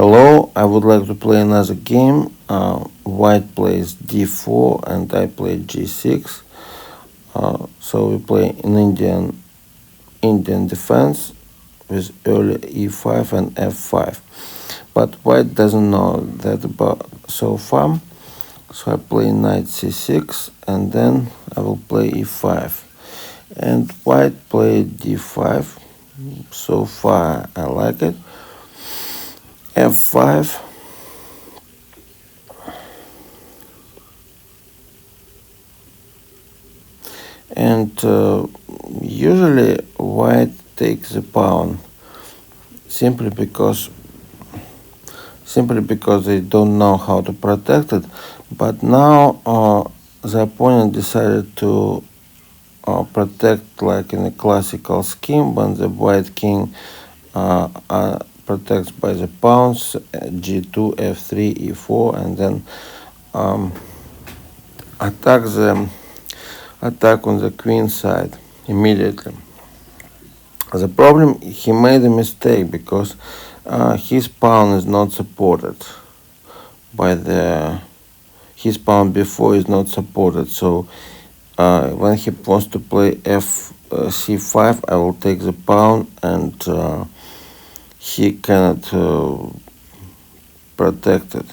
Hello, I would like to play another game. White plays d4 and I play g6. So we play in Indian defense with early e5 and f5. But white doesn't know that about so far. So I play knight c6 and then I will play e5. And white played d5. So far I like it. f5. And usually white takes the pawn simply because they don't know how to protect it. But now the opponent decided to protect like in a classical scheme when the white king protects by the pawns g2, f3, e4, and then um, attack on the queen side immediately. The problem, he made a mistake because his pawn is not supported by his pawn before is not supported. So when he wants to play c5, I will take the pawn and he cannot protect it.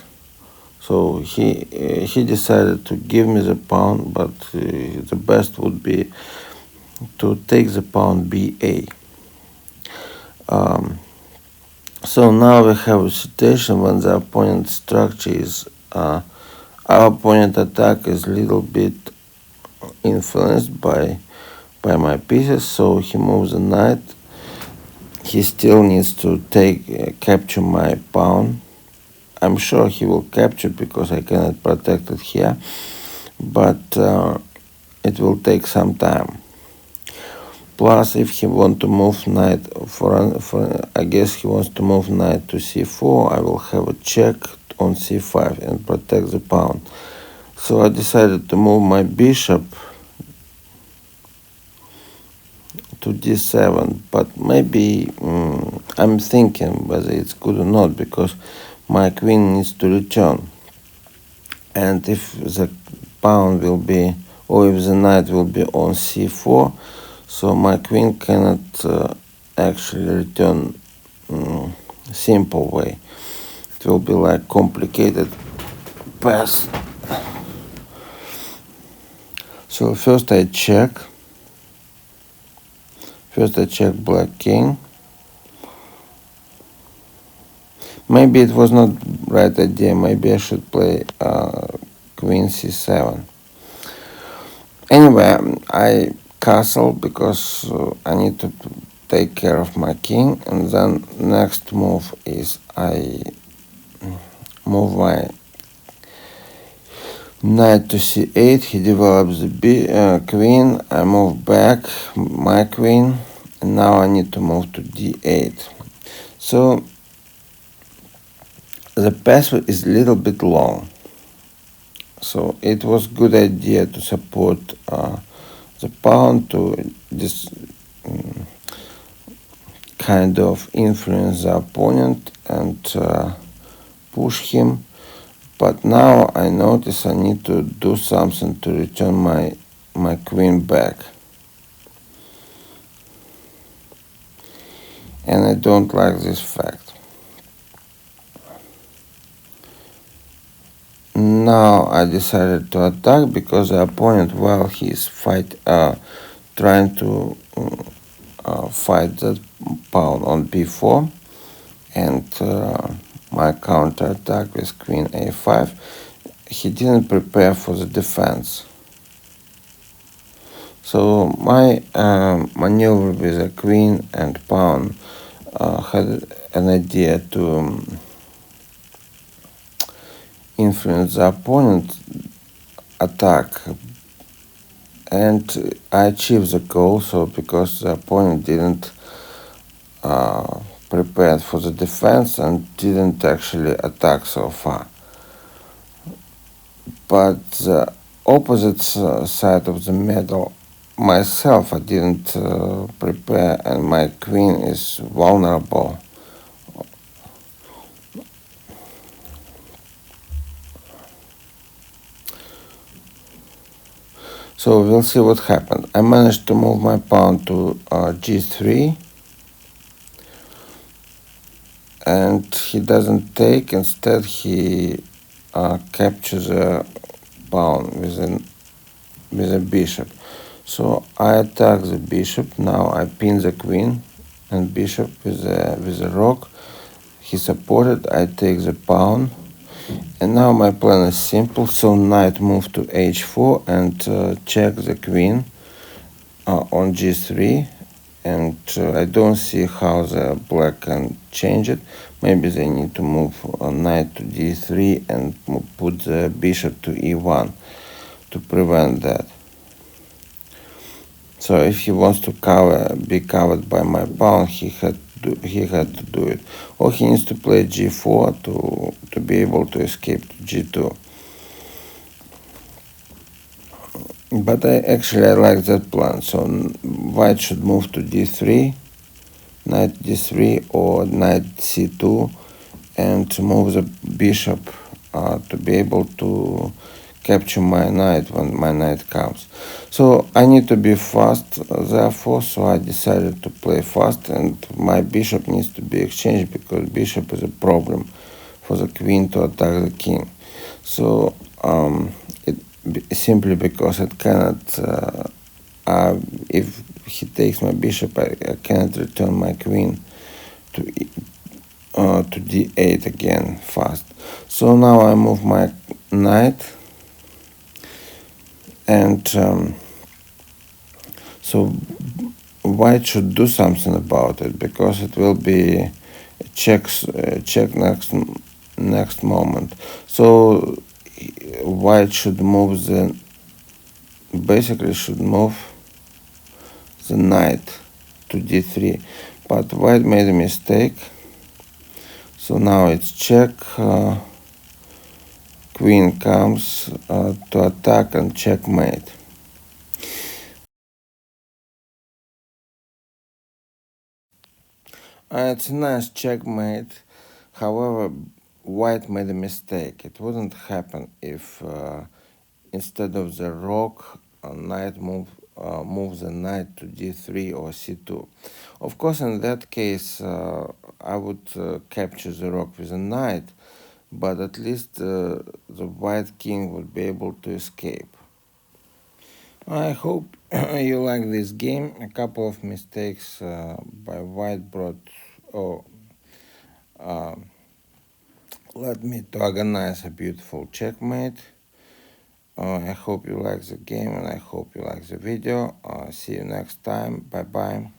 So he decided to give me the pawn, but the best would be to take the pawn ba. So now we have a situation when the opponent's structure is our opponent attack is a little bit influenced by my pieces. So he moves the knight. He still needs to capture my pawn. I'm sure he will capture because I cannot protect it here, but it will take some time. Plus, if he wants to move knight I guess he wants to move knight to c4, I will have a check on c5 and protect the pawn. So I decided to move my bishop to d7, but maybe I'm thinking whether it's good or not because my queen needs to return. And if the pawn will be, or if the knight will be on c4, so my queen cannot actually return simple way. It will be like complicated pass. So first I check black king. Maybe it was not right idea. Maybe I should play queen c7. Anyway, I castle because I need to take care of my king, and then next move is I move my knight to c8. He develops the queen. I move back my queen, and now I need to move to d8. So the password is a little bit long. So it was good idea to support the pawn to this kind of influence the opponent and push him. But now I notice I need to do something to return my queen back. And I don't like this fact. Now I decided to attack because the opponent, while he's trying to fight that pawn on b4, and my counter attack with queen a5, he didn't prepare for the defense. So my maneuver with a queen and pawn had an idea to influence the opponent attack, and I achieved the goal. So because the opponent didn't prepare for the defense and didn't actually attack so far. But the opposite side of the medal, myself, I didn't prepare, and my queen is vulnerable. So we'll see what happened. I managed to move my pawn to g3, and he doesn't take. Instead, he captures a pawn with a bishop. So I attack the bishop. Now I pin the queen and bishop with a rook. He supported. I take the pawn. And now my plan is simple. So knight move to h4 and check the queen on g3. And I don't see how the black can change it. Maybe they need to move knight to d3 and put the bishop to e1 to prevent that. So if he wants to be covered by my pawn, he had to do it, or he needs to play g4 to be able to escape to g2. But I like that plan. So white should move to d3, knight d3, or knight c2, and to move the bishop to be able to capture my knight when my knight comes. So I need to be fast, therefore, so I decided to play fast, and my bishop needs to be exchanged because bishop is a problem for the queen to attack the king. So simply because it cannot, if he takes my bishop, I cannot return my queen to d8 again fast. So now I move my knight, and so white should do something about it because it will be a check next moment. So white should move basically should move the knight to d3, but white made a mistake. So now it's check. Queen comes to attack and checkmate. It's a nice checkmate. However, white made a mistake. It wouldn't happen if instead of the rook, knight moves the knight to d3 or c2. Of course, in that case, I would capture the rook with a knight, but at least the white king would be able to escape. I hope you like this game. A couple of mistakes by white brought led me to organize a beautiful checkmate. I hope you like the game and I hope you like the video. See you next time. Bye bye.